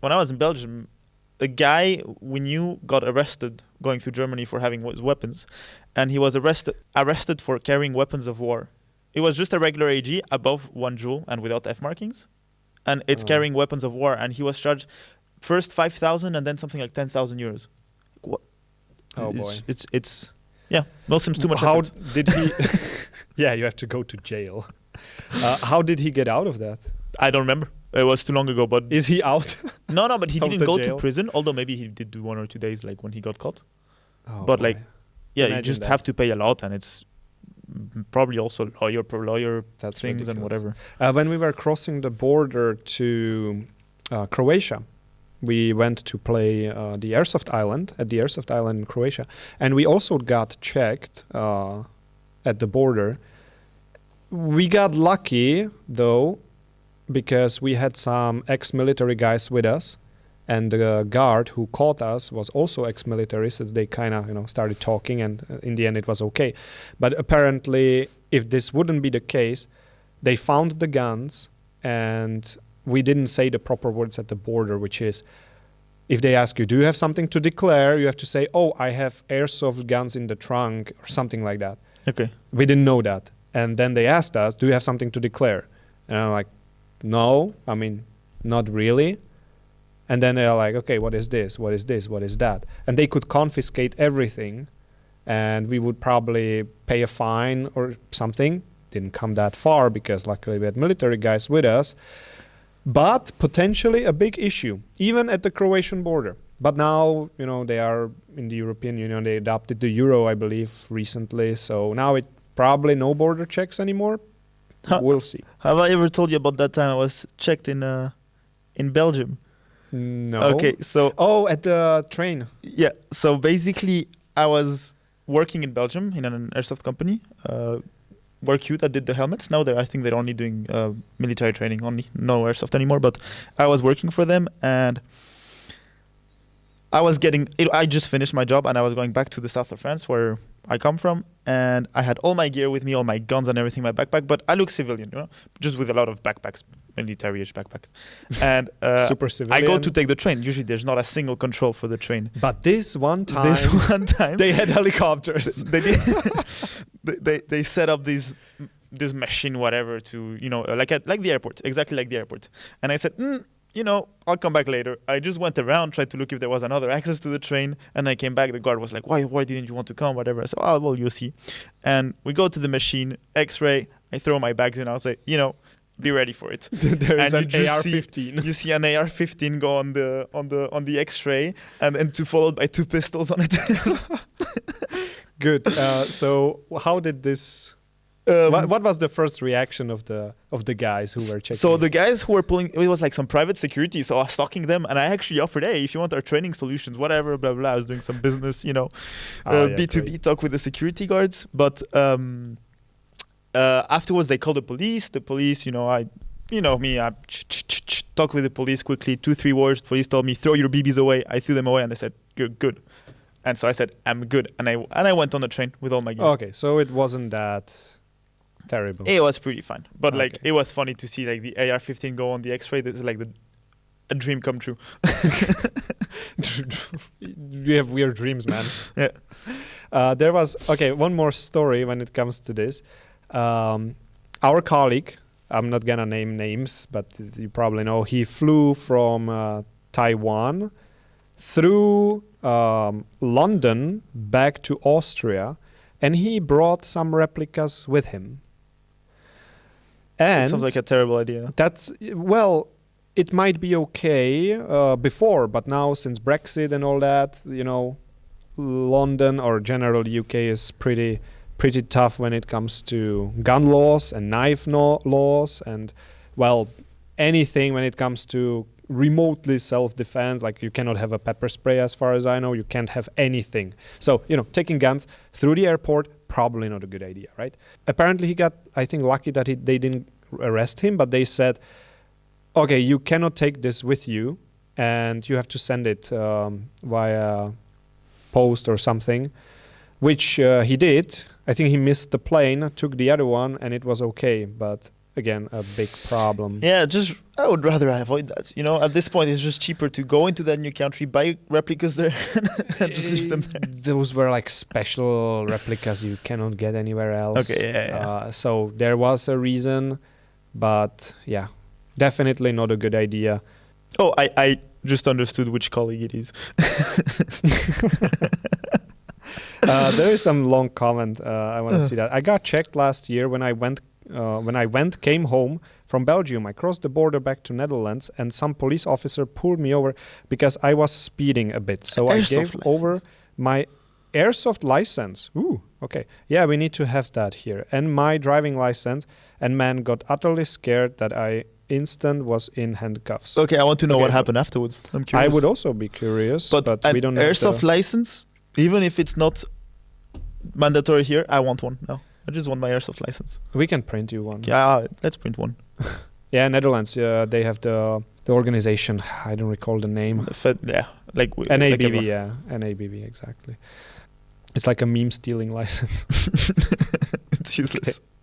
when I was in Belgium, a guy we knew got arrested going through Germany for having weapons, and he was arrested for carrying weapons of war. It was just a regular AG above 1 joule and without F markings, and it's carrying weapons of war. And he was charged first 5,000 and then something like 10,000 euros. What? Oh boy! It's yeah. Muslims too much. How effort. did he? Yeah, you have to go to jail. How did he get out of that? I don't remember. It was too long ago. But is he out? No, but he of didn't the go jail? to prison. Although maybe he did do 1 or 2 days, like when he got caught. Oh, but boy. like, yeah, Imagine you just that. have to pay a lot, and it's probably also lawyer per lawyer That's things and ridiculous. whatever. When we were crossing the border to Croatia, we went to play the Airsoft Island at the Airsoft Island in Croatia, and we also got checked at the border. We got lucky though, because we had some ex-military guys with us, and the guard who caught us was also ex-military, so they kind of started talking, and in the end it was okay. But apparently, if this wouldn't be the case, they found the guns, and we didn't say the proper words at the border, which is, if they ask you, do you have something to declare, you have to say, oh, I have airsoft guns in the trunk, or something like that. Okay. We didn't know that. And then they asked us, do you have something to declare? And I'm like, no, I mean, not really. And then they're like, okay, what is this? What is this? What is that? And they could confiscate everything, and we would probably pay a fine or something. Didn't come that far because luckily we had military guys with us. But potentially a big issue, even at the Croatian border. But now, they are in the European Union. They adopted the euro, I believe, recently. So now it probably no border checks anymore. We'll see. Have I ever told you about that time I was checked in Belgium? No. Okay, so at the train. yeah, so basically I was working in Belgium in an airsoft company. Work you that did the helmets. Now I think they're only doing military training only, no airsoft anymore. But I was working for them, and I just finished my job, and I was going back to the south of France where I come from, and I had all my gear with me, all my guns and everything, my backpack. But I look civilian, just with a lot of backpacks, military-ish backpacks. And Super civilian. I go to take the train. Usually there's not a single control for the train. But this one time, they had helicopters. They did. They set up this machine, whatever, to like the airport, exactly like the airport. And I said, I'll come back later. I just went around, tried to look if there was another access to the train, and I came back. The guard was like, why didn't you want to come, whatever. I said, oh, well, you'll see. And we go to the machine, X-ray. I throw my bags in. I'll say, be ready for it. There is and an AR-15. You see an AR-15 go on the X-ray, and then followed by 2 pistols on it. Good. So how did this? What was the first reaction of the guys who were checking? So the guys who were pulling, it was like some private security. So I was stalking them, and I actually offered, hey, if you want our training solutions, whatever, blah blah. I was doing some business, B2B great. talk with the security guards. But afterwards, they called the police. The police, I talk with the police quickly. 2-3 words. Police told me, throw your BBs away. I threw them away, and they said, you're good. And so I said, I'm good, and I went on the train with all my gear. Okay, so it wasn't that terrible. It was pretty fun, but Okay. it was funny to see like the AR-15 go on the X-ray. This is like a dream come true. You have weird dreams, man. Yeah. There was one more story when it comes to this. Our colleague, I'm not gonna name names, but you probably know, he flew from Taiwan through London back to Austria, and he brought some replicas with him. And It sounds like a terrible idea. It might be okay before, but now since Brexit and all that, London or general UK is pretty tough when it comes to gun laws and knife laws and, anything when it comes to remotely self-defense. Like, you cannot have a pepper spray as far as I know. You can't have anything. So, taking guns through the airport, probably not a good idea, right? Apparently he got, I think, lucky that they didn't arrest him, but they said, okay, you cannot take this with you, and you have to send it via post or something, which he did. I think he missed the plane, took the other one, and it was okay. But again a big problem. Yeah, just I would rather avoid that. You know, at this point, it's just cheaper to go into that new country, buy replicas there, and just leave them there. Those were like special replicas you cannot get anywhere else. Okay, yeah. So there was a reason, but yeah, definitely not a good idea. Oh, I just understood which colleague it is. There is some long comment. I want to see that. I got checked last year when I came home from Belgium. I crossed the border back to Netherlands, and some police officer pulled me over because I was speeding a bit. So I gave over my airsoft license. Ooh, okay. Yeah, we need to have that here. And my driving license. And man got utterly scared that I was in handcuffs. Okay, I want to know what happened afterwards. I'm curious. I would also be curious, but we don't know. Airsoft license, even if it's not mandatory here, I want one now. I just want my airsoft license. We can print you one. Yeah, let's print one. Yeah, Netherlands. They have the organization. I don't recall the name. Like NABV. Like yeah, NABV exactly. It's like a meme stealing license. It's useless.